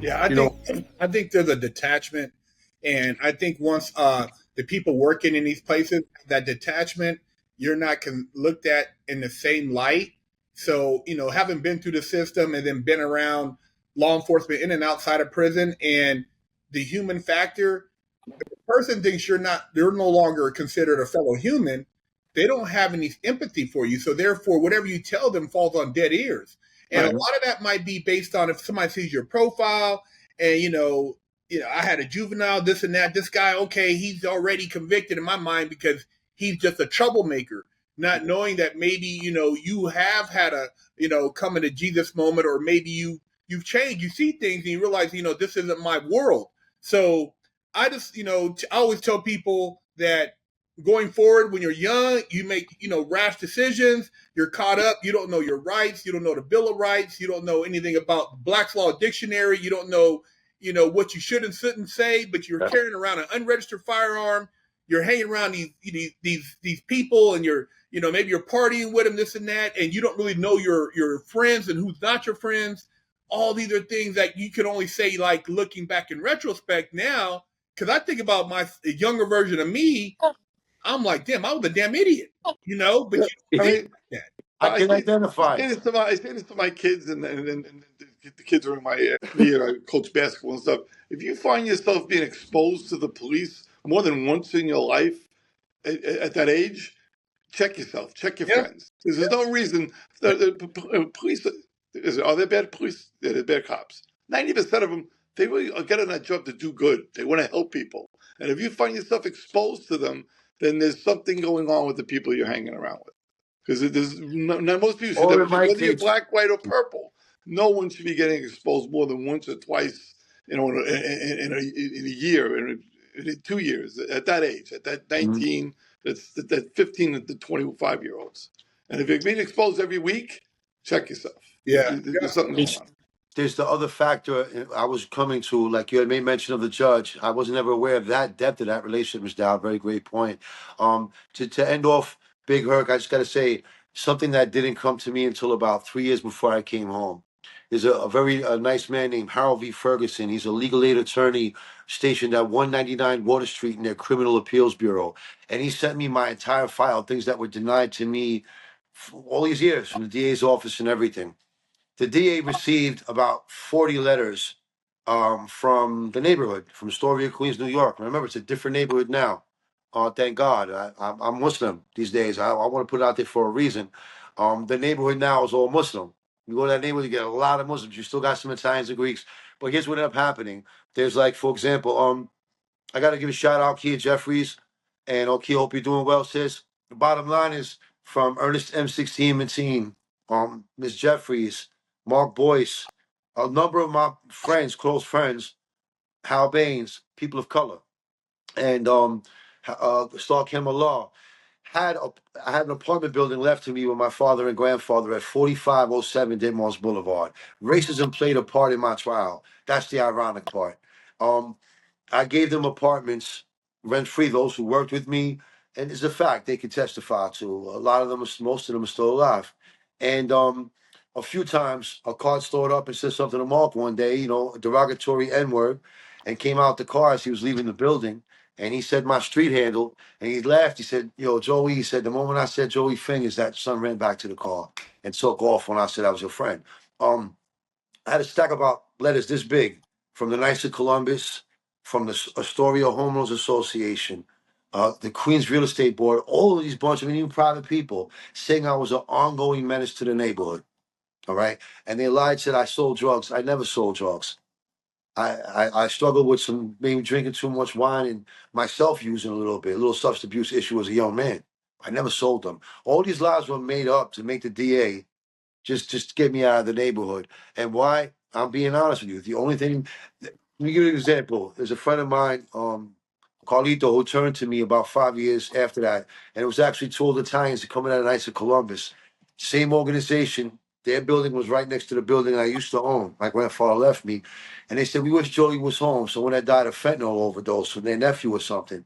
Yeah, I You think know, I think there's a detachment, and I think once the people working in these places, that detachment, you're not looked at in the same light. So having been through the system and then been around law enforcement in and outside of prison, and the human factor, person thinks you're no longer considered a fellow human, they don't have any empathy for you. So therefore, whatever you tell them falls on dead ears. And a right. lot of that might be based on if somebody sees your profile and I had a juvenile, this and that. This guy, okay, he's already convicted in my mind because he's just a troublemaker, not knowing that maybe you have had a coming to Jesus moment, or maybe you've changed. You see things and you realize this isn't my world. So I just, I always tell people that going forward, when you're young, you make, rash decisions. You're caught up. You don't know your rights. You don't know the Bill of Rights. You don't know anything about Black's Law Dictionary. You don't know, what you should and shouldn't say, but you're carrying around an unregistered firearm. You're hanging around these people, and maybe you're partying with them, this and that, and you don't really know your friends and who's not your friends. All these are things that you can only say, like, looking back in retrospect now, because I think about my younger version of me. I'm like, damn, I was a damn idiot, but Yeah, you don't I think mean, like that. I I can say, identify. I say this to my kids, and the kids are in my me, and I coach basketball and stuff. If you find yourself being exposed to the police more than once in your life at that age, check yourself, check your Yeah, friends. There's no reason. The police are they bad police? They're bad cops. 90% of them, they really are getting that job to do good. They want to help people, and if you find yourself exposed to them, then there's something going on with the people you're hanging around with. Because there's most people should Or never, in my whether you're case, black, white, or purple, no one should be getting exposed more than once or twice, in a year, in 2 years, at that age, at that mhm, 19, that 15 to 25-year-olds. And if you're being exposed every week, check yourself. yeah, There's something going there's, on. there's the other factor I was coming to, like you had made mention of the judge. I wasn't ever aware of that depth of that relationship, Mr. Dowd. Very great point. To end off Big Herc, I just got to say something that didn't come to me until about 3 years before I came home. There's a very nice man named Harold V. Ferguson. He's a legal aid attorney stationed at 199 Water Street in their Criminal Appeals Bureau. And he sent me my entire file, things that were denied to me for all these years from the DA's office and everything. The DA received about 40 letters from the neighborhood, from Astoria, Queens, New York. Remember, it's a different neighborhood now. Thank God. I'm Muslim these days. I want to put it out there for a reason. The neighborhood now is all Muslim. You go to that neighborhood, you get a lot of Muslims. You still got some Italians and Greeks. But here's what ended up happening. There's like, for example, I got to give a shout out Kia Jeffries. And okay, hope you're doing well, sis. The bottom line is from Ernest M16 Mateen, Miss Jeffries, Mark Boyce, a number of my friends, close friends, Hal Baines, people of color, and Star Campbell Law. I had an apartment building left to me with my father and grandfather at 4507 Denmark Boulevard. Racism played a part in my trial. That's the ironic part. Um, I gave them apartments rent free, those who worked with me. And it's a fact they can testify to. A lot of them, most of them are still alive. And a few times a card stored up and said something to Mark one day, a derogatory N word, and came out the car as he was leaving the building. And he said my street handle, and he laughed. He said, "Yo, Joey," he said, "the moment I said Joey Fingers, that son ran back to the car and took off when I said I was your friend." Um, I had a stack about letters this big from the Knights of Columbus, from the Astoria Homeowners Association, the Queens Real Estate Board, all of these bunch of even private people saying I was an ongoing menace to the neighborhood. All right. And they lied, said I sold drugs. I never sold drugs. I struggled with some maybe drinking too much wine and myself using a little substance abuse issue as a young man. I never sold them. All these lies were made up to make the DA just get me out of the neighborhood. And why? I'm being honest with you. The only thing, let me give you an example. There's a friend of mine, Carlito, who turned to me about 5 years after that, and it was actually 12 Italians that coming out of Knights of Columbus. Same organization. Their building was right next to the building I used to own. My grandfather left me, and they said we wish Joey was home. So when I died of fentanyl overdose from their nephew or something,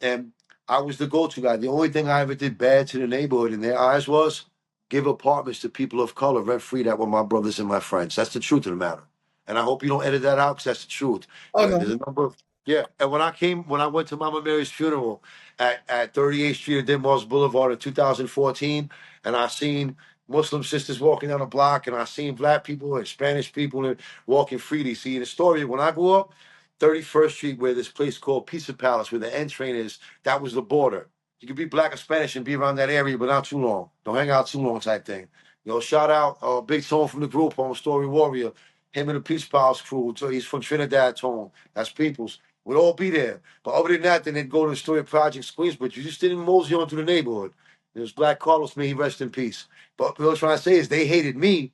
and I was the go-to guy. The only thing I ever did bad to the neighborhood in their eyes was give apartments to people of color rent free that were my brothers and my friends. That's the truth of the matter. And I hope you don't edit that out because that's the truth. Oh There's no. a number of, yeah. And when I went to Mama Mary's funeral at 38th Street and Denmark Boulevard in 2014, and I seen Muslim sisters walking down the block, and I seen black people and Spanish people and walking freely. See, in the story, when I grew up, 31st Street, where this place called Pizza Palace, where the N train is, that was the border. You could be black or Spanish and be around that area, but not too long. Don't hang out too long, type thing. Shout out Big Tone from the group on Story Warrior. Him and the Peace Palace crew. So he's from Trinidad, Tone. That's Peoples. We'd all be there. But other than that, then they'd go to the Story Project Queensbridge. You just didn't mosey onto the neighborhood. It was Black Carlos, may he rest in peace. But what I was trying to say is they hated me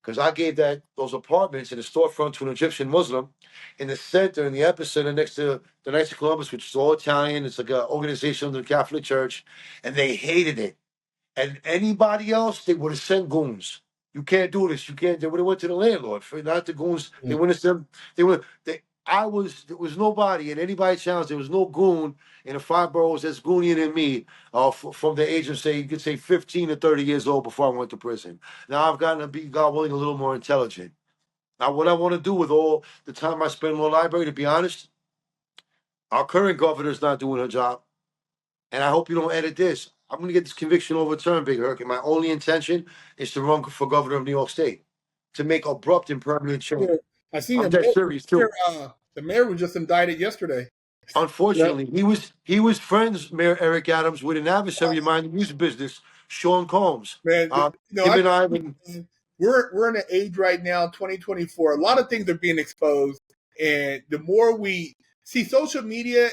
because I gave those apartments in the storefront to an Egyptian Muslim in the center, in the epicenter next to the Knights of Columbus, which is all Italian. It's like an organization of the Catholic Church. And they hated it. And anybody else, they would have sent goons. You can't do this. You can't. They would have went to the landlord for not the goons. They wouldn't have sent. They would. There was nobody, and anybody challenged. There was no goon in the 5 boroughs that's goonier than me. From the age of you could say 15 to 30 years old before I went to prison. Now I've gotten to be, God willing, a little more intelligent. Now, what I want to do with all the time I spend in the library, to be honest, our current governor's not doing her job. And I hope you don't edit this. I'm going to get this conviction overturned, Big Herc. And my only intention is to run for governor of New York State to make abrupt and permanent change. Yeah. I seen I'm dead serious too. the mayor was just indicted yesterday. Unfortunately, he was friends, Mayor Eric Adams, with an adversary of mine in the music business, Sean Combs. Man, Him and I. we're in an age right now, 2024. A lot of things are being exposed, and the more we see social media,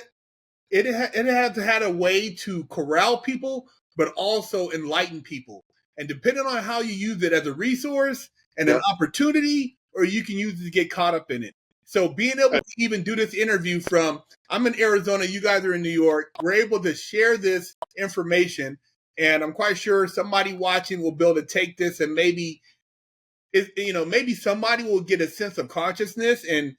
it has had a way to corral people, but also enlighten people. And depending on how you use it as a resource and an opportunity, or you can use it to get caught up in it. So being able to even do this interview from, I'm in Arizona, you guys are in New York, we're able to share this information. And I'm quite sure somebody watching will be able to take this and maybe somebody will get a sense of consciousness and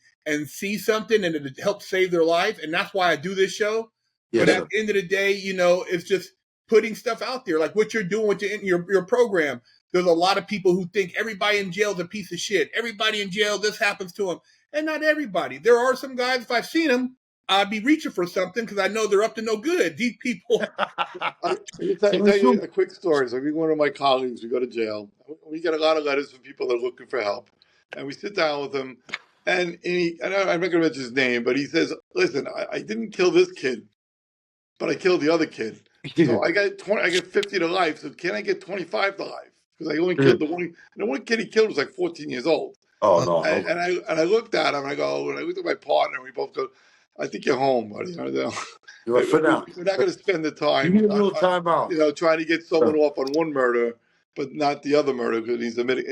see something and it helps save their life. And that's why I do this show. Yes, but at sir. the end of the day, it's just putting stuff out there, like what you're doing with your program. There's a lot of people who think everybody in jail is a piece of shit. Everybody in jail, this happens to them. And not everybody. There are some guys, if I've seen them, I'd be reaching for something because I know they're up to no good. These people. I'll tell you a quick story. So, one of my colleagues, we go to jail. We get a lot of letters from people that are looking for help, and we sit down with them. And I'm not going to mention his name, but he says, "Listen, I didn't kill this kid, but I killed the other kid. So I got 20. I get 50 to life. So can I get 25 to life? Because I only killed the one. And the one kid he killed was like 14 years old. Oh no! And I looked at him. And I looked at my partner. And we both go, I think you're home, buddy. You're for now. We're not going to spend the time. You need a little time out. Trying to get someone off on one murder, but not the other murder because he's admitting.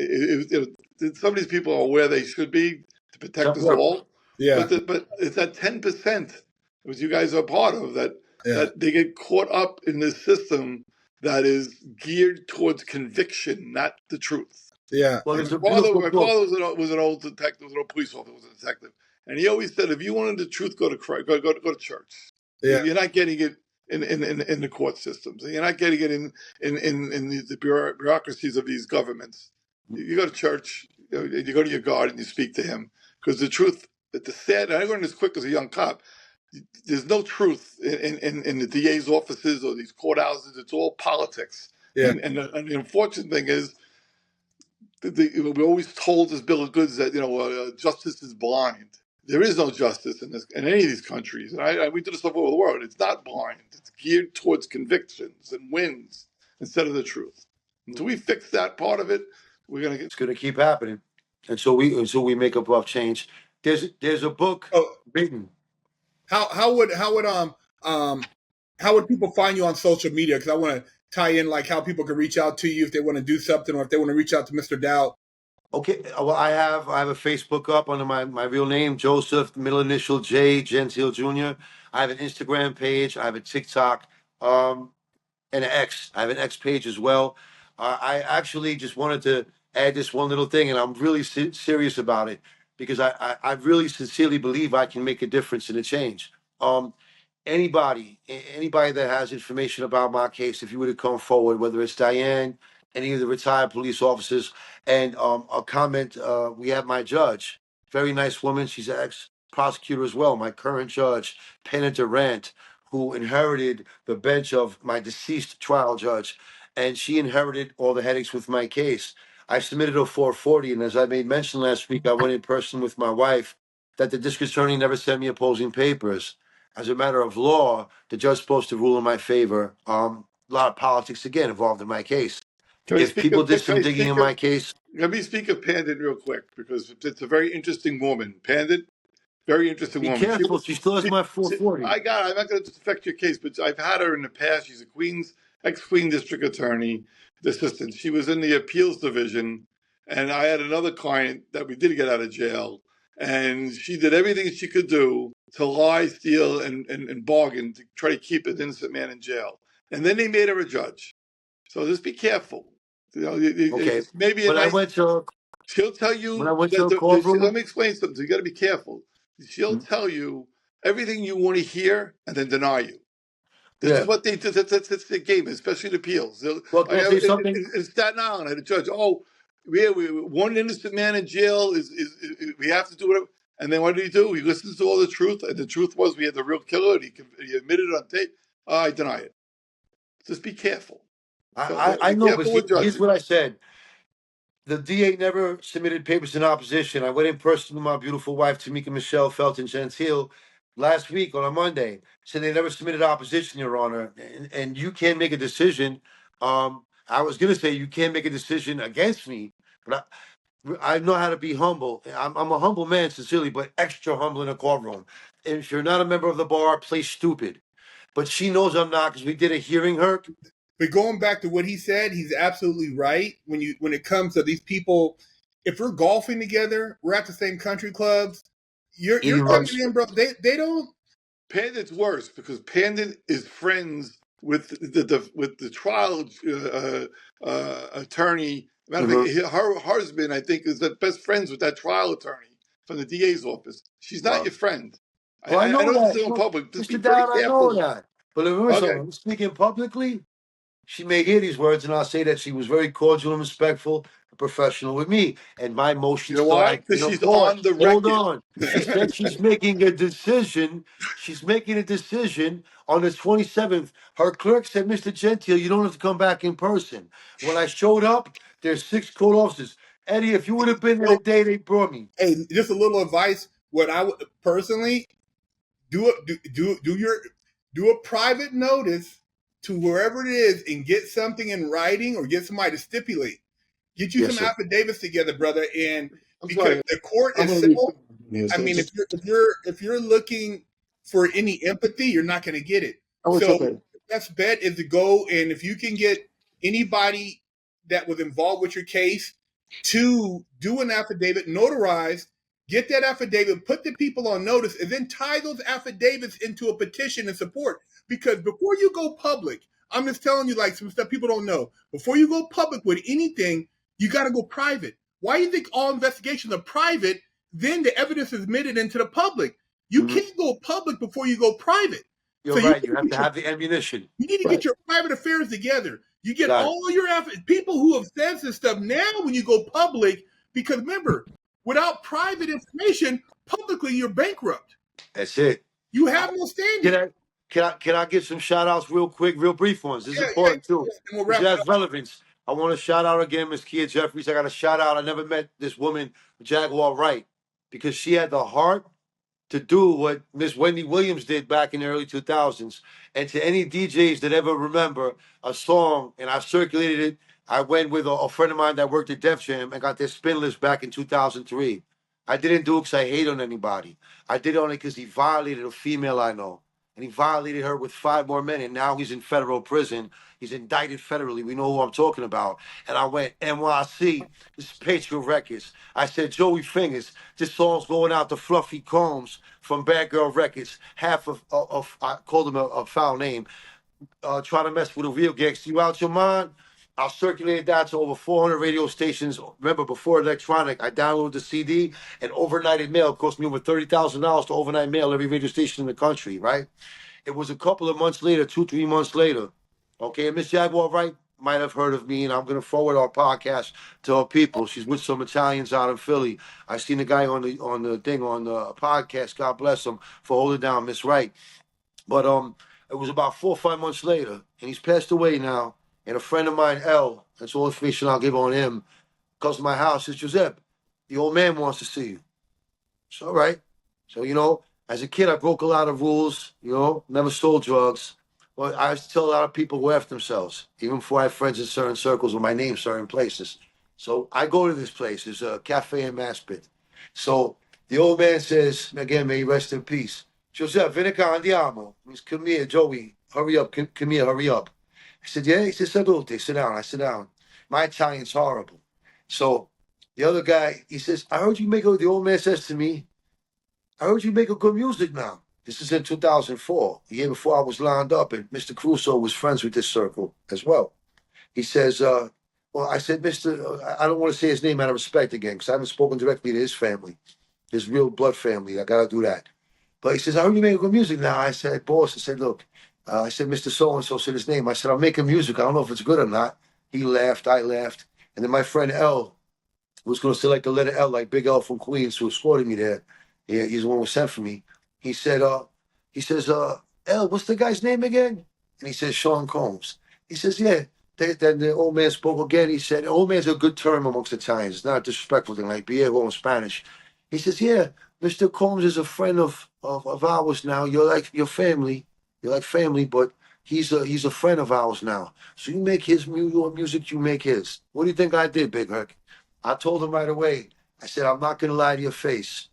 Some of these people are where they should be to protect us all. Yeah. But it's that 10%, which you guys are part of, that they get caught up in this system that is geared towards conviction, not the truth. Yeah. Well, my father was an old detective, was an old police officer, was a detective, and he always said, if you wanted the truth, go to church. Yeah. You're not getting it in the court systems. You're not getting it in the bureaucracies of these governments. You go to church, you go to your guard and you speak to him, because the truth. And I learned this quick as a young cop. There's no truth in the DA's offices or these courthouses. It's all politics. Yeah. And the unfortunate thing is, we're always told as bill of goods that justice is blind. There is no justice in any of these countries. And we do this all over the world. It's not blind. It's geared towards convictions and wins instead of the truth. Until we fix that part of it, it's going to keep happening. And so we make a rough change. There's a book written. How would people find you on social media? Because I want to tie in like how people can reach out to you if they want to do something, or if they want to reach out to Mr. Dowd. Okay, well, I have a Facebook up under my real name, Joseph, middle initial J, Gentile Jr. I have an Instagram page. I have a TikTok, and an X. I have an X page as well. I actually just wanted to add this one little thing, and I'm really serious about it because I really sincerely believe I can make a difference in a change. Anybody that has information about my case, if you were to come forward, whether it's Diane, any of the retired police officers, and a comment, we have my judge. very nice woman. She's an ex-prosecutor as well. My current judge, Penna Durant, who inherited the bench of my deceased trial judge, and she inherited all the headaches with my case. I submitted a 440, and as I made mention last week, I went in person with my wife that the district attorney never sent me opposing papers. As a matter of law, the judge's supposed to rule in my favor. A lot of politics again involved in my case. Can I If speak people of? did Can some I digging speak in of? my case, Let me speak of Pandit real quick because it's a very interesting woman. Pandit, very interesting be woman. careful. She still has my She 440. I got. I'm not going to affect your case, but I've had her in the past. She's a ex-Queen District Attorney, the assistant. She was in the appeals division, and I had another client that we did get out of jail, and she did everything she could do to lie, steal, and bargain to try to keep an innocent man in jail. And then they made her a judge. So just be careful. You know, Okay. maybe a When I nice. went to She'll tell when I you went to that a let courtroom, me explain something. You got to be careful. She'll tell you everything you want to hear and then deny you. This is yeah. what they do. That's the game, especially the appeals. Well, can I say something? In Staten Island, I had a judge. Oh, we one innocent man in jail is we have to do whatever. And then what did he do? He listens to all the truth, and the truth was we had the real killer. And he admitted it on tape. I deny it. Just be careful. So I be know, but careful with here's judges. what I said. The DA never submitted papers in opposition. I went in person with my beautiful wife, Tamika Michelle Felton Gentile, last week on a Monday. Said they never submitted opposition, Your Honor, and you can't make a decision. I was gonna say you can't make a decision against me, but I know how to be humble. I'm a humble man, sincerely, but extra humble in a courtroom. And if you're not a member of the bar, play stupid. But she knows I'm not because we did a hearing, Herc. But going back to what he said, he's absolutely right. When it comes to these people, if we're golfing together, we're at the same country clubs. You're Eating coming rice. in, bro. They don't. Pandit's worse because Pandit is friends with the trial attorney. Matter of Mm-hmm. fact, her husband, I think, is the best friends with that trial attorney from the DA's office. She's not Wow. your friend. Oh, I I know know this that. is in public. Just be Mr. very Dowd, I know careful. that. But remember Okay. something, I'm speaking publicly, she may hear these words, and I'll say that she was very cordial and respectful and professional with me. And my You motions know still why? act Because in a she's court. on the Hold record. on. She said she's making a decision. She's making a decision on the 27th. Her clerk said, Mr. Gentile, you don't have to come back in person. When I showed up, there's 6 court officers. Eddie, if you would have been there the day they brought me. Hey, just a little advice. What I would personally do a private notice to wherever it is and get something in writing or get somebody to stipulate. Get you Yes, some sir. affidavits together, brother, and I'm because sorry. the court I'm is going to leave. civil. Here, I so mean, just if you're looking for any empathy, you're not going to get it. I want to So say the best bet is to go, and if you can get anybody that was involved with your case to do an affidavit, notarized, get that affidavit, put the people on notice, and then tie those affidavits into a petition and support. Because before you go public, I'm just telling you like some stuff people don't know. Before you go public with anything, you got to go private. Why do you think all investigations are private? Then the evidence is admitted into the public. You Mhm. can't go public before you go private. You're So right. You have to have the ammunition. you need to get right. your private affairs together. You get Got it. all your people who have said this stuff now when you go public, because remember, without private information, publicly you're bankrupt. That's it. You Uh, have no Can standing. I give some shout outs real quick, real brief ones? This is Yeah, important too. and we'll This wrap it has up. relevance. I want to shout out again Miss Kia Jeffries. I got to shout out. I never met this woman, Jaguar Wright, because she had the heart to do what Miss Wendy Williams did back in the early 2000s. And to any DJs that ever remember a song, and I've circulated it, I went with a friend of mine that worked at Def Jam and got their spin list back in 2003. I didn't do it because I hate on anybody. I did it only because he violated a female I know. And he violated her with 5 more men, and now he's in federal prison. He's indicted federally. We know who I'm talking about. And I went, NYC, this is Patriot Records. I said, Joey Fingers, this song's going out to Fluffy Combs from Bad Girl Records. Half of I called him a foul name, trying to mess with a real gangster. You out your mind? I circulated that to over 400 radio stations. Remember, before electronic, I downloaded the CD and overnighted mail. It cost me over $30,000 to overnight mail every radio station in the country, right? It was a couple of months later, 2, 3 months later. Okay, and Miss Jaguar, right? might have heard of me, and I'm going to forward our podcast to her people. She's with some Italians out in Philly. I seen the guy on the podcast. God bless him for holding down Miss Wright. But it was about 4 or 5 months later, and he's passed away now. And a friend of mine, L, that's all information I'll give on him, comes to my house. Says, Giuseppe, the old man wants to see you. It's all right. So, as a kid, I broke a lot of rules, never stole drugs. But I used to tell a lot of people who F themselves, even before I had friends in certain circles with my name, certain places. So I go to this place. There's a cafe in Maspeth. So the old man says, again, may he rest in peace. Giuseppe, vieni qua, andiamo. He says, come here, Joey. Hurry up. Come here, hurry up. I said, yeah. He said, salute. Sit down. I sit down. My Italian's horrible. So the other guy, he says, I heard you the old man says to me, I heard you make a good music now. This is in 2004, the year before I was lined up, and Mr. Crusoe was friends with this circle as well. He says, well, I said, I don't want to say his name out of respect again, because I haven't spoken directly to his family, his real blood family. I got to do that. But he says, I heard you make good music now. I said, boss, I said, look, I said, Mr. So-and-so said his name. I said, I'm making music. I don't know if it's good or not. He laughed. I laughed. And then my friend L was going to select the letter L, like Big L from Queens, who escorted me there. Yeah, he's the one who sent for me. He said, L, what's the guy's name again? And he says, Sean Combs. He says, yeah. Then the old man spoke again. He said, old man's a good term amongst Italians. It's not a disrespectful thing, like viejo in Spanish. He says, yeah, Mr. Combs is a friend of ours now. You're like your family. You're like family, but he's a friend of ours now. So you make his music, you make his. What do you think I did, Big Herc? I told him right away. I said, I'm not going to lie to your face.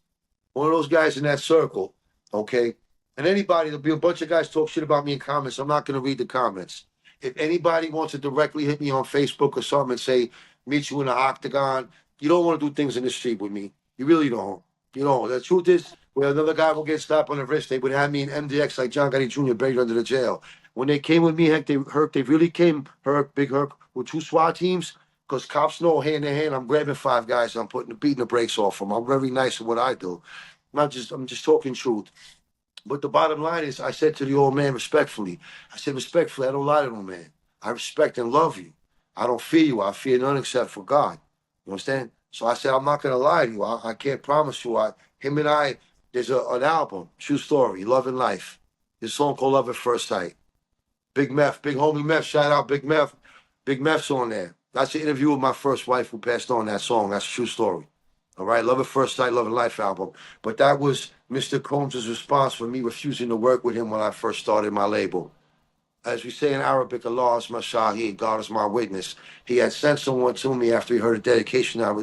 One of those guys in that circle, okay? And anybody, there'll be a bunch of guys talk shit about me in comments. I'm not going to read the comments. If anybody wants to directly hit me on Facebook or something and say, meet you in the octagon, you don't want to do things in the street with me. You really don't. You know, the truth is, where another guy will get slapped on the wrist, they would have me in MDX like John Gotti Jr. buried under the jail. When they came with me, they really came, Big Herc, with 2 SWAT teams, because cops know hand in hand, I'm grabbing 5 guys, I'm beating the brakes off them. I'm very nice at what I do. I'm just talking truth. But the bottom line is, I said to the old man respectfully, I don't lie to no man. I respect and love you. I don't fear you. I fear none except for God. You understand? So I said, I'm not going to lie to you. I can't promise you. Him and I, there's an album, true story, Love and Life. There's a song called Love at First Sight. Big Meth, big homie Meth, shout out Big Meth. Big Meth's on there. That's an interview with my first wife who passed on that song. That's a true story. All right, Love at First Sight, Love and Life album. But that was Mr. Combs' response for me refusing to work with him when I first started my label. As we say in Arabic, Allah is my shahid, God is my witness. He had sent someone to me after he heard a dedication I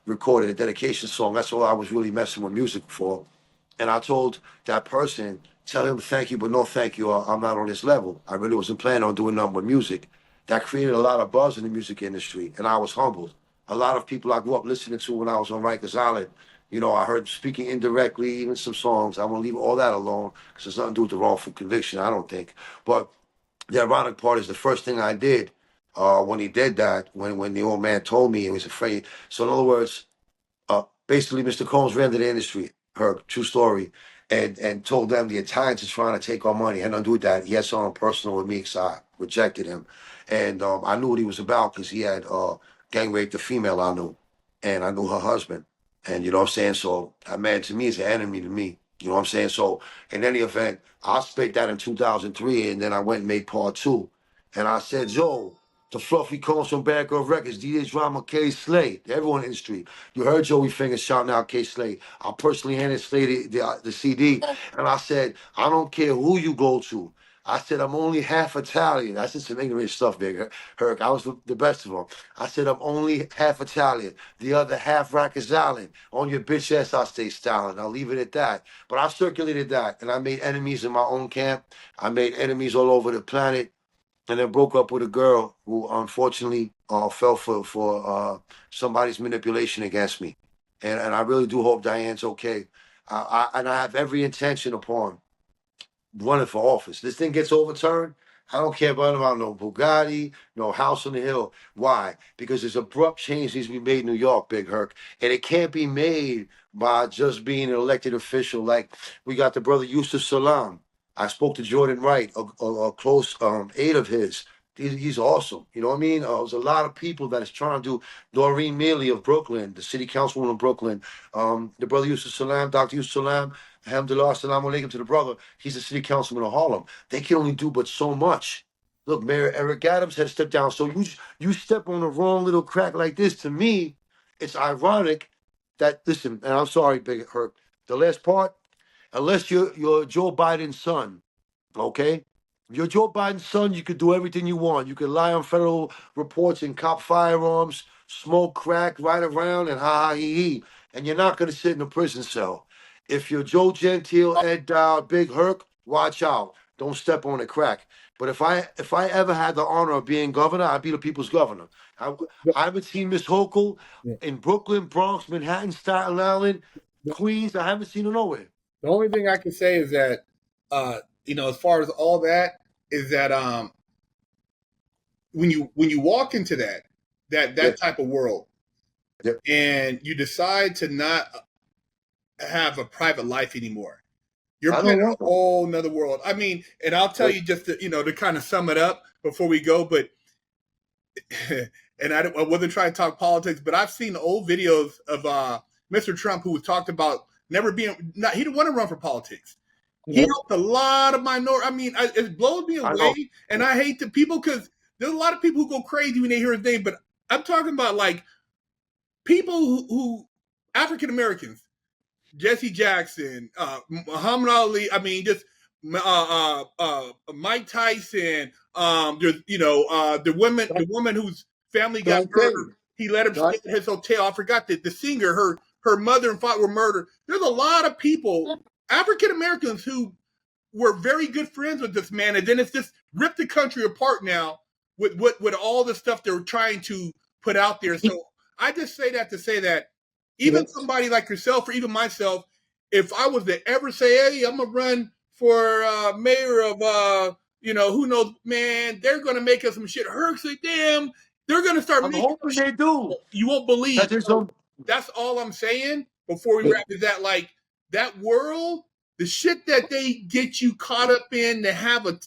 recorded, a dedication song. That's all I was really messing with music for. And I told that person, tell him thank you, but no thank you. I'm not on this level. I really wasn't planning on doing nothing with music. That created a lot of buzz in the music industry, and I was humbled. A lot of people I grew up listening to when I was on Rikers Island, I heard speaking indirectly, even some songs. I want to leave all that alone because it's nothing to do with the wrongful conviction, I don't think. But the ironic part is the first thing I did when he did that, when the old man told me he was afraid. So in other words, basically Mr. Combs ran to the industry, her true story, and told them the Italians are trying to take our money. I had nothing to do with that. He had something personal with me, so I rejected him. And I knew what he was about because he had gang raped a female I knew, and I knew her husband. And you know what I'm saying? So that man to me is an enemy to me. You know what I'm saying? So in any event, I spit that in 2003, and then I went and made part 2. And I said, Joe, the fluffy cones from Bad Girl Records, DJ Drama, K. Slade, everyone in the street. You heard Joey Fingers shouting out K. Slade. I personally handed Slade the CD, and I said, I don't care who you go to. I said, I'm only half Italian. That's just some ignorant stuff, Big Herc. I was the best of them. I said, I'm only half Italian. The other half Rikers Island. On your bitch ass, I stay styling. I'll leave it at that. But I circulated that, and I made enemies in my own camp. I made enemies all over the planet, and then broke up with a girl who unfortunately fell for somebody's manipulation against me. And I really do hope Diane's okay. And I have every intention upon running for office. This thing gets overturned, I don't care about no Bugatti, no house on the hill. Why? Because there's abrupt change needs to be made in New York, Big Herc. And it can't be made by just being an elected official. Like we got the brother Yusuf Salam. I spoke to Jordan Wright, a close aide of his. He's awesome. You know what I mean? There's a lot of people that is trying to do. Noreen Mealy of Brooklyn, the city councilwoman of Brooklyn. The brother Yusuf Salam, Dr. Yusuf Salam, alhamdulillah, assalamu alaikum to the brother. He's the city councilman of Harlem. They can only do but so much. Look, Mayor Eric Adams had stepped down. So you step on the wrong little crack like this. To me, it's ironic that, listen, and I'm sorry, Big Herc, the last part, unless you're Joe Biden's son, okay? If you're Joe Biden's son, you could do everything you want. You could lie on federal reports and cop firearms, smoke crack, ride around, and ha ha he he. And you're not going to sit in a prison cell. If you're Joe Gentile, Ed Dowd, Big Herc, watch out. Don't step on the crack. But if I ever had the honor of being governor, I'd be the people's governor. I haven't seen Miss Hochul in Brooklyn, Bronx, Manhattan, Staten Island, Queens. I haven't seen her nowhere. The only thing I can say is that, as far as all that, is that when you walk into that Yeah. type of world, Yep. and you decide to not have a private life anymore, you're I playing don't in a want them. whole nother world. I mean, and I'll tell you just to kind of sum it up before we go, but and I wasn't trying to talk politics, but I've seen old videos of Mr. Trump who talked about never being he didn't want to run for politics. He helped a lot of minority. I mean, it blows me I know. away, and I hate the people because there's a lot of people who go crazy when they hear his name. But I'm talking about like people who African Americans, Jesse Jackson, Muhammad Ali. I mean, just Mike Tyson. There's the woman whose family got John murdered. King. He let him John, stay at his hotel. I forgot the singer. Her mother and father were murdered. There's a lot of people, African Americans, who were very good friends with this man, and then it's just ripped the country apart now with all the stuff they're trying to put out there. So I just say that to say that even somebody like yourself or even myself, if I was to ever say, "Hey, I'm gonna run for mayor of who knows, man, they're gonna make us some shit." Herc say, "Damn, they're gonna start I'm making hoping they do. you won't believe." That there's So some. that's all I'm saying before we but wrap is that like that world, the shit that they get you caught up in to have a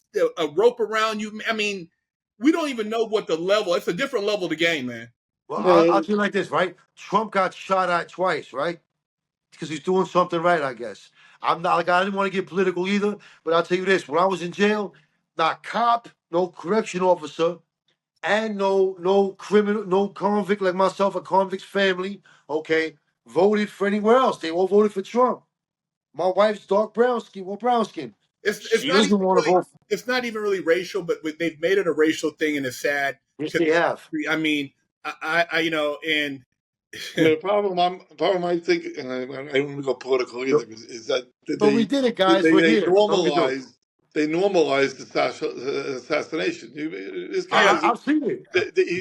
rope around you. I mean, we don't even know what the level. It's a different level of the game, man. Well, I'll man, tell you like this, right? Trump got shot at twice, right? Because he's doing something right, I guess. I'm not like I didn't want to get political either, but I'll tell you this: when I was in jail, not cop, no correction officer, and no criminal, no convict like myself, a convict's family, okay, voted for anywhere else. They all voted for Trump. My wife's dark brown skin, well, brown skin. It's She not doesn't even want to really vote. it's not even really racial, but they've made it a racial thing, and it's sad. Yes, they have. I mean, I and the problem I think, and I don't want to go political either, is that But we did it, guys. We're they here. What we do? normalized assassination. This guy has I've seen it.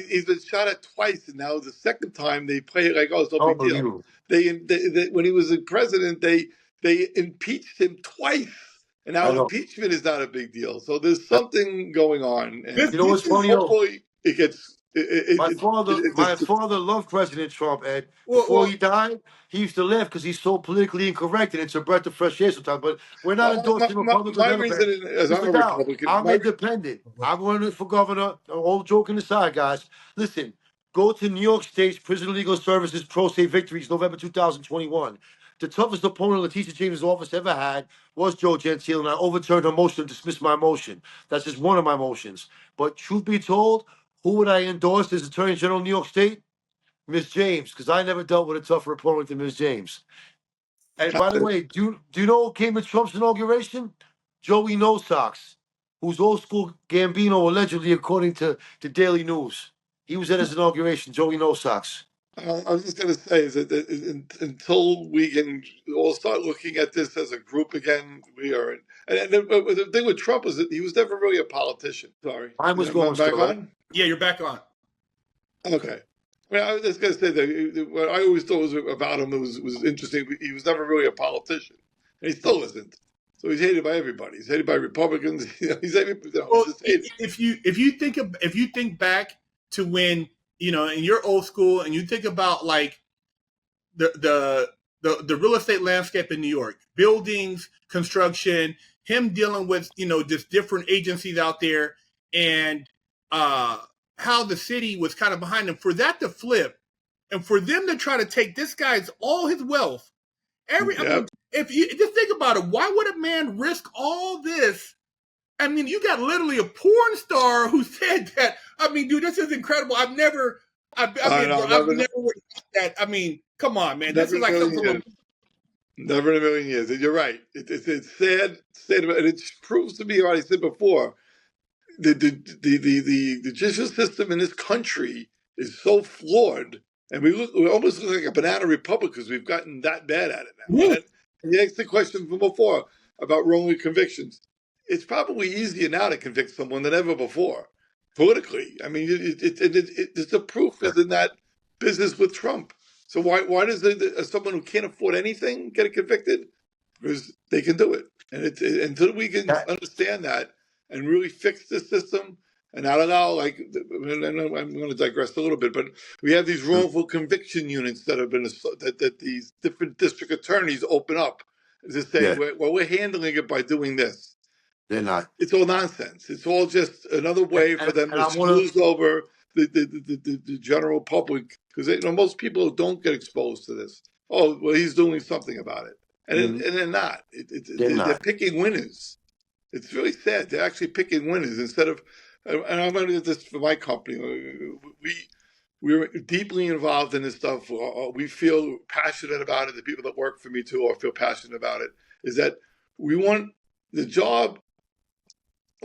he's been shot at twice, and now the second time they play it like, oh, it's no big deal. Unbelievable. They when he was a president, they impeached him twice, and now I know. impeachment is not a big deal. So there's something going on, and You know what's funny though? hopefully it gets My father loved President Trump, Ed. Before well, he died, he used to laugh because he's so politically incorrect, and it's a breath of fresh air sometimes. But we're not endorsing Republican or my Democrat. reason is I'm Mr. a Dow, Republican. I'm independent. I'm running for governor. All joking aside, guys. Listen, go to New York State's Prison Legal Services Pro Se Victories, November 2021. The toughest opponent Letitia James' office ever had was Joe Gentile, and I overturned her motion to dismiss my motion. That's just one of my motions. But truth be told, who would I endorse as Attorney General of New York State? Miss James, because I never dealt with a tougher opponent than Miss James. And by the way, do you know who came to Trump's inauguration? Joey No Socks, who's old school Gambino, allegedly, according to the Daily News. He was at his inauguration, Joey No Socks. I was just going to say is that until we can all start looking at this as a group again, we are. And the thing with Trump is that he was never really a politician. Sorry, Mine was am I going back still, right? on? yeah, you're back on. Okay. I mean, I was just going to say that what I always thought was about him was interesting. He was never really a politician, and he still isn't. So he's hated by everybody. He's hated by Republicans. He's hated. Well, He's just hated. if you think back to when in your old school, and you think about like the real estate landscape in New York, buildings, construction, him dealing with just different agencies out there, and how the city was kind of behind them. For that to flip, and for them to try to take this guy's all his wealth, I mean, if you just think about it, why would a man risk all this? I mean, you got literally a porn star who said that. I mean, dude, this is incredible. I've never that. I mean, come on, man. This is like something from Never in a million years. And you're right. It's sad state of it. And it proves to me what I said before. The judicial system in this country is so flawed, and we almost look like a banana republic because we've gotten that bad at it now. Yeah. And you asked the question from before about wrongful convictions. It's probably easier now to convict someone than ever before, politically. I mean, it's the proof is in that business with Trump. So why does someone who can't afford anything get convicted? Because they can do it, and until we can understand that and really fix the system and not allow, like, I'm going to digress a little bit, but we have these wrongful conviction units that have been that these different district attorneys open up to say, well, we're handling it by doing this. They're not. It's all nonsense. It's all just another way for them to smooth over the general public, because most people don't get exposed to this. Oh, well, he's doing something about it, and they're not. They're picking winners. It's really sad. They're actually picking winners instead of. And I'm going to do this for my company. We're deeply involved in this stuff. We feel passionate about it. The people that work for me too, or feel passionate about it, is that we want the job.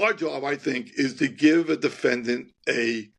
Our job, I think, is to give a defendant a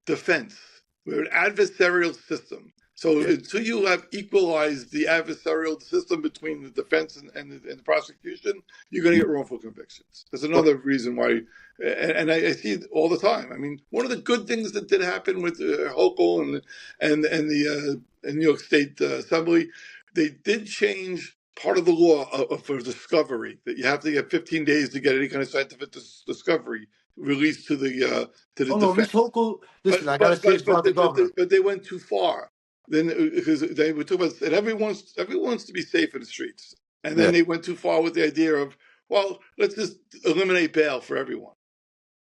defense. We're an adversarial system. So until you have equalized the adversarial system between the defense and the prosecution, you're going to get wrongful convictions. That's another reason why, and I see it all the time. I mean, one of the good things that did happen with Hochul and the New York State Assembly, they did change part of the law for discovery, that you have to get 15 days to get any kind of scientific discovery released to the defense. No, Ms. Hochul, listen, I got to say about the governor. But they went too far. Then because they were talking about, and everyone wants to be safe in the streets, and then they went too far with the idea of, well, let's just eliminate bail for everyone,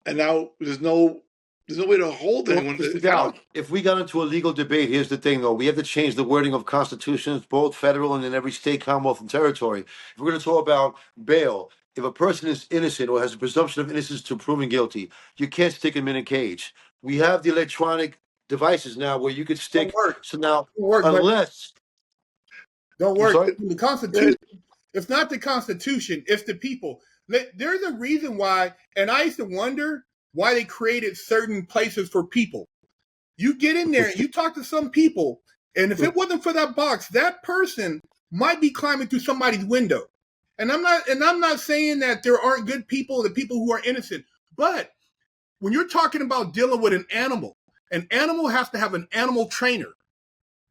and now there's no way to hold anyone. If we got into a legal debate, here's the thing, though. We have to change the wording of constitutions, both federal and in every state, commonwealth, and territory. If we're going to talk about bail, if a person is innocent or has a presumption of innocence to proven guilty, you can't stick him in a cage. We have the electronic devices now where you could stick. So now, unless don't work. The Constitution. It's not the Constitution. It's the people. There's a reason why, and I used to wonder why they created certain places for people. You get in there and you talk to some people, and if it wasn't for that box, that person might be climbing through somebody's window. And I'm not saying that there aren't good people, the people who are innocent, but when you're talking about dealing with an animal has to have an animal trainer.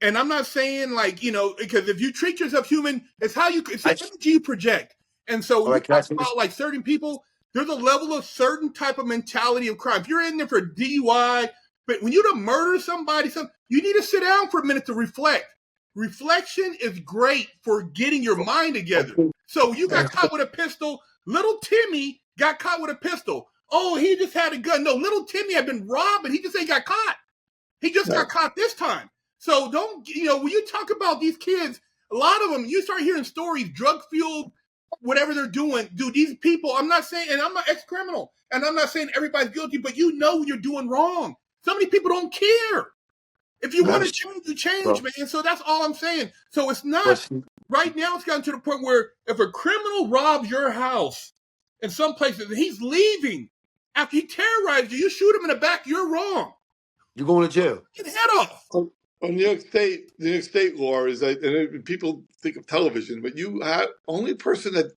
And I'm not saying, like, because if you treat yourself human, it's how it's the energy you project. And so you talk about, like, certain people, there's a level of certain type of mentality of crime. If you're in there for DUI, but when you're to murder somebody, you need to sit down for a minute to reflect. Reflection is great for getting your mind together. So you got caught with a pistol. Little Timmy got caught with a pistol. Oh, he just had a gun. No, little Timmy had been robbed, and he just ain't got caught. He just got caught this time. So don't, when you talk about these kids, a lot of them, you start hearing stories, drug-fueled, whatever they're doing. Dude, these people, I'm not saying, and I'm not ex-criminal, and I'm not saying everybody's guilty, but when you're doing wrong. So many people don't care. If you want to change, you change, man. So that's all I'm saying. So it's not, right now it's gotten to the point where if a criminal robs your house in some places, and he's leaving, after he terrorized you, you shoot him in the back, you're wrong. You're going to jail. Get your head off. On New York State law is that, and people think of television, but you have only person that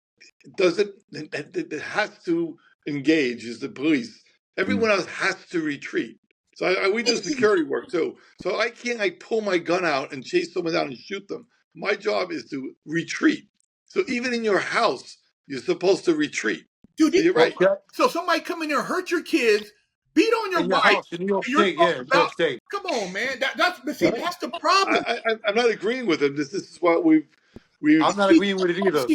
has to engage is the police. Everyone else has to retreat. So we do security work too. So I can't pull my gun out and chase someone down and shoot them. My job is to retreat. So even in your house, you're supposed to retreat. Dude, you're right. So somebody come in there, hurt your kids, beat on your bike. House, in New York State, New York State. Come on, man. That's the problem. I'm not agreeing with him. This is what we've. I'm not agreeing with it either.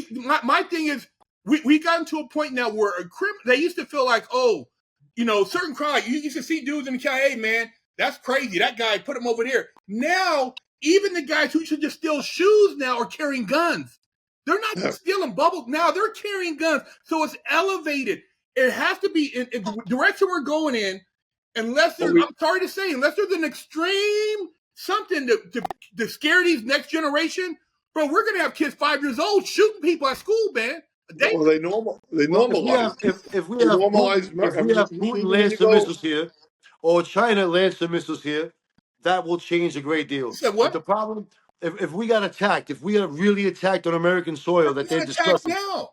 My thing is, we got into a point now where they used to feel like, oh, certain crowd. You used to see dudes in the crowd, hey, man, that's crazy. That guy, put him over there. Now, even the guys who should just steal shoes now are carrying guns. They're not Yeah. stealing bubbles. Now they're carrying guns. So it's elevated. It has to be in the direction we're going in, unless there's, I'm sorry to say, unless there's an extreme something to scare these next generation, bro, we're going to have kids 5 years old shooting people at school, man. Well, they normalize. If we They have normalize. Putin land some missiles here, or China lands some missiles here, that will change a great deal. You said But what? the problem, if we got attacked, if we got really attacked on American soil, that they're discussing. Now.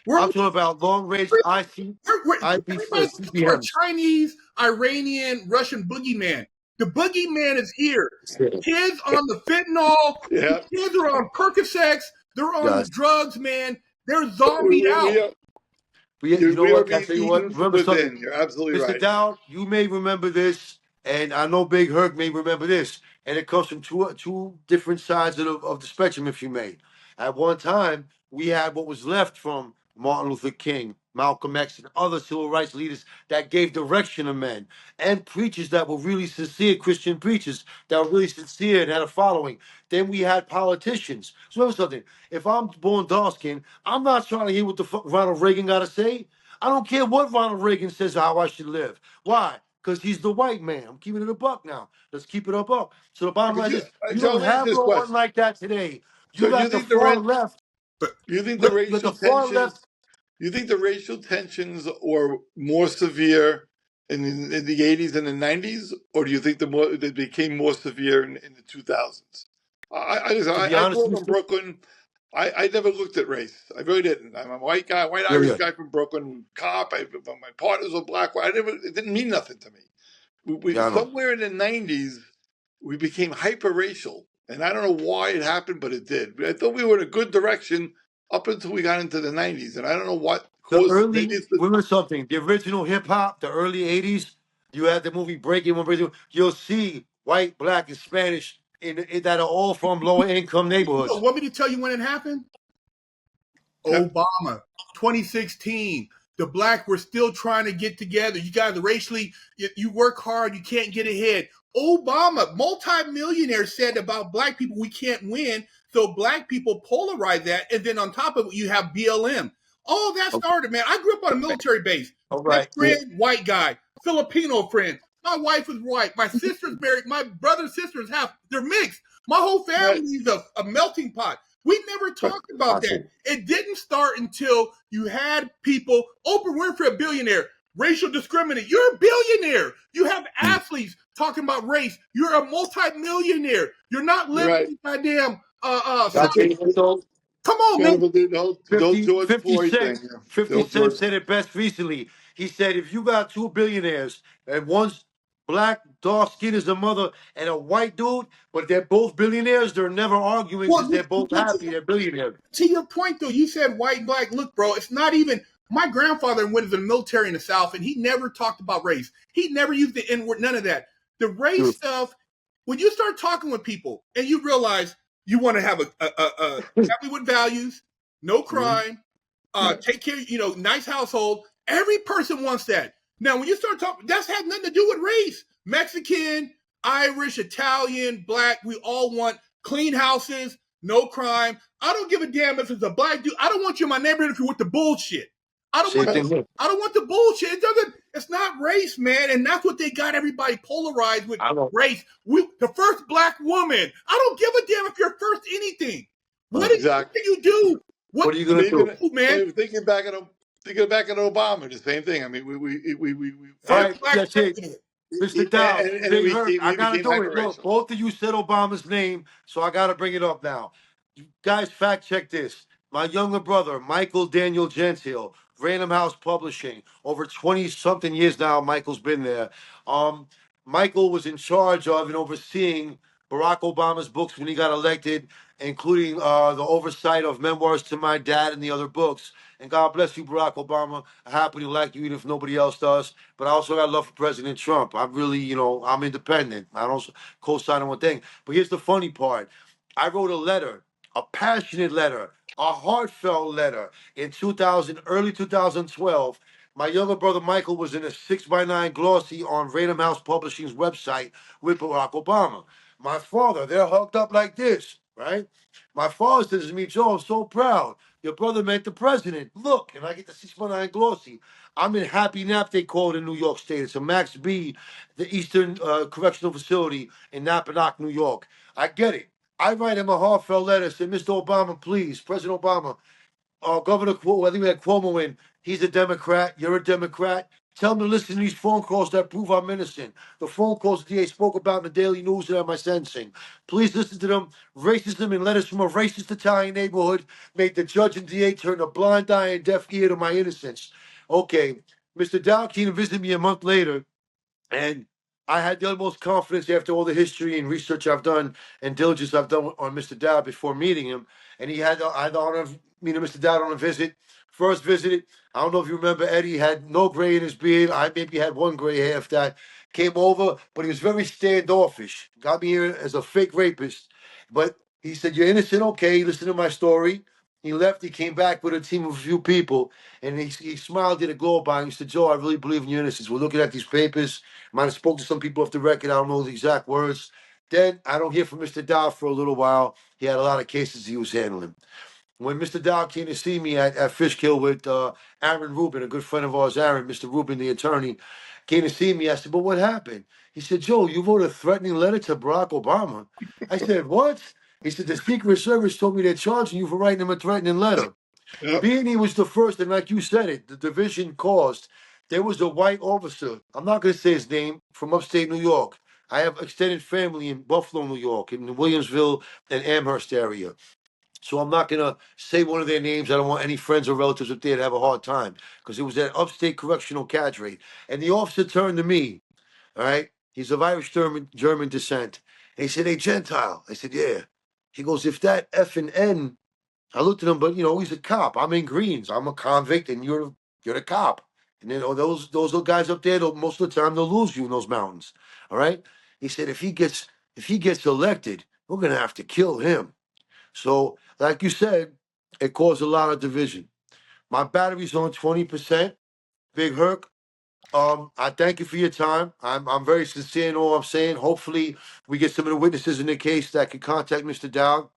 I'm talking about long range IC, Everybody's looking for a Chinese, Iranian, Russian boogeyman. The boogeyman is here. Kids on the fentanyl. Yeah. Kids are on Percocets. They're on drugs, man. They're zombied out. You know what? Being eaten from within. You're absolutely Mr. right. Dowd, you may remember this, and I know Big Herc may remember this, and it comes from two different sides of the spectrum, if you may. At one time, we had what was left from Martin Luther King, Malcolm X, and other civil rights leaders that gave direction to men, and preachers that were really sincere, Christian preachers that were really sincere and had a following. Then we had politicians. So remember something, if I'm born dark-skinned, I'm not trying to hear what the fuck Ronald Reagan got to say. I don't care what Ronald Reagan says how I should live. Why? Because he's the white man. I'm keeping it a buck now. Let's keep it a buck. So the bottom line is, you don't have no one like that today. You got the far left. You think the racial tensions? You think the racial tensions are more severe in the 80s and the 90s, or do you think they became more severe in the 2000s? I grew up in Brooklyn. I never looked at race. I really didn't. I'm a white guy, white Irish guy from Brooklyn, cop. My partners were black. It didn't mean nothing to me. Somewhere in the 90s, we became hyper racial, and I don't know why it happened, but it did. I thought we were in a good direction up until we got into the 90s, and I don't know what caused it. Remember something, the original hip-hop, the early 80s, you had the movie Breaking One, Breaking Two. You'll see white, black, and Spanish that are all from lower-income neighborhoods. You want me to tell you when it happened? Obama, 2016. The black were still trying to get together. You guys are racially, you work hard, you can't get ahead. Obama, multi-millionaire, said about black people, we can't win. So black people polarize that. And then on top of it, you have BLM. All that started, man. I grew up on a military base. Best friend, white guy. Filipino friend. My wife was white. My sister's married. My brother's sisters they're mixed. My whole family is a melting pot. We never talked about that. It didn't start until you had people, Oprah Winfrey, a billionaire, racial discriminate. You're a billionaire. You have athletes talking about race. You're a multi-millionaire. You're not living in goddamn come on, man. 50 Cent said it best recently. He said, if you got two billionaires and one's black, dark skin is the mother, and a white dude, but they're both billionaires, they're never arguing because they're both happy they're billionaires. To your point, though, you said white and black. Look, bro, it's not even. My grandfather went to the military in the South, and he never talked about race. He never used the N-word, none of that. The race stuff, when you start talking with people and you realize you want to have a family with values, no crime, take care, nice household. Every person wants that. Now, when you start talking, that's had nothing to do with race. Mexican, Irish, Italian, black, we all want clean houses, no crime. I don't give a damn if it's a black dude. I don't want you in my neighborhood if you're with the bullshit. I don't want the bullshit. It's not race, man. And that's what they got everybody polarized with race. The first black woman. I don't give a damn if you're first anything. What can you do? What are you going to do, man? Thinking back at Obama, the same thing. I mean, we that's it. Mr. Dowd, I got to do it. Look, both of you said Obama's name, so I got to bring it up now. You guys fact check this. My younger brother, Michael Daniel Gentile, Random House Publishing. Over 20-something years now, Michael's been there. Michael was in charge of and overseeing Barack Obama's books when he got elected, including the oversight of Memoirs to My Dad and the other books. And God bless you, Barack Obama. I happily like you even if nobody else does. But I also got love for President Trump. I'm really, I'm independent. I don't co-sign on one thing. But here's the funny part. I wrote a letter, a passionate letter, a heartfelt letter in early 2012 My younger brother Michael was in a 6x9 glossy on Random House Publishing's website with Barack Obama. My father, they're hugged up like this, right? My father says to me, Joe, I'm so proud. Your brother met the president. Look, and I get the 6x9 glossy. I'm in Happy Nap, they call it in New York State. It's a Max B, the Eastern Correctional Facility in Napanock, New York. I get it. I write him a heartfelt letter, say, Mr. Obama, please, President Obama, Governor Cuomo, I think we had Cuomo in. He's a Democrat. You're a Democrat. Tell him to listen to these phone calls that prove I'm innocent. The phone calls the DA spoke about in the Daily News that are my sentencing. Please listen to them. Racism and letters from a racist Italian neighborhood made the judge and DA turn a blind eye and deaf ear to my innocence. Okay, Mr. Dowd came to visit me a month later, and I had the utmost confidence after all the history and research I've done and diligence I've done on Mr. Dowd before meeting him. And I had the honor of meeting Mr. Dowd on a visit. First visit, I don't know if you remember, Eddie had no gray in his beard. I maybe had one gray hair if that. Came over, but he was very standoffish. Got me here as a fake rapist. But he said, you're innocent, okay, listen to my story. He left, he came back with a team of a few people, and he smiled, did a glow by him. He said, Joe, I really believe in your innocence. We're looking at these papers. Might have spoke to some people off the record. I don't know the exact words. Then I don't hear from Mr. Dowd for a little while. He had a lot of cases he was handling. When Mr. Dowd came to see me at Fishkill with Aaron Rubin, a good friend of ours, Aaron, Mr. Rubin, the attorney, came to see me. I said, but what happened? He said, Joe, you wrote a threatening letter to Barack Obama. I said, what? He said, the Secret Service told me they're charging you for writing him a threatening letter. Yep. Being he was the first, and like you said it, the division caused, there was a white officer, I'm not going to say his name, from upstate New York. I have extended family in Buffalo, New York, in the Williamsville and Amherst area. So I'm not going to say one of their names. I don't want any friends or relatives up there to have a hard time, because it was that upstate correctional cadre. And the officer turned to me, all right? He's of Irish German descent. And he said, hey, Gentile. I said, yeah. He goes, if that F and N, I looked at him, but, he's a cop. I'm in Greens. I'm a convict, and you're the cop. And then those little guys up there, most of the time, they'll lose you in those mountains, all right? He said, if he gets elected, we're going to have to kill him. So, like you said, it caused a lot of division. My battery's on 20%. Big Herc, I thank you for your time. I'm very sincere in all I'm saying. Hopefully, we get some of the witnesses in the case that can contact Mr. Dowd.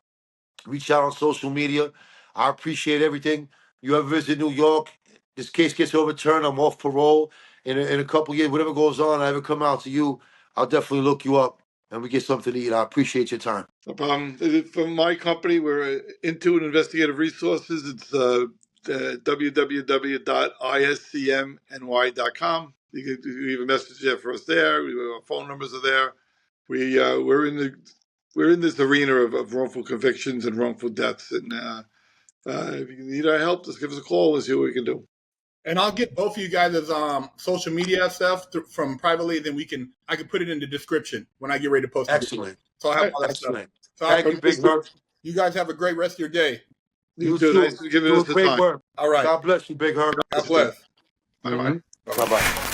Reach out on social media. I appreciate everything. You ever visit New York? This case gets overturned. I'm off parole in a couple of years. Whatever goes on, I ever come out to you, I'll definitely look you up and we get something to eat. I appreciate your time. No problem. From my company, we're Into Investigative Resources. It's www.iscmny.com. You can leave a message there for us there. Our phone numbers are there. We're in this arena of wrongful convictions and wrongful deaths. And if you need our help, just give us a call and see what we can do. And I'll get both of you guys' social media stuff from privately. Then I can put it in the description when I get ready to post it. Excellent. So I have all that stuff. Excellent. So Thank you, Big Herc. you guys have a great rest of your day. You too. Nice for giving us the Great time. work. All right. God bless you, Big Herc. God bless. Bye-bye. Bye-bye.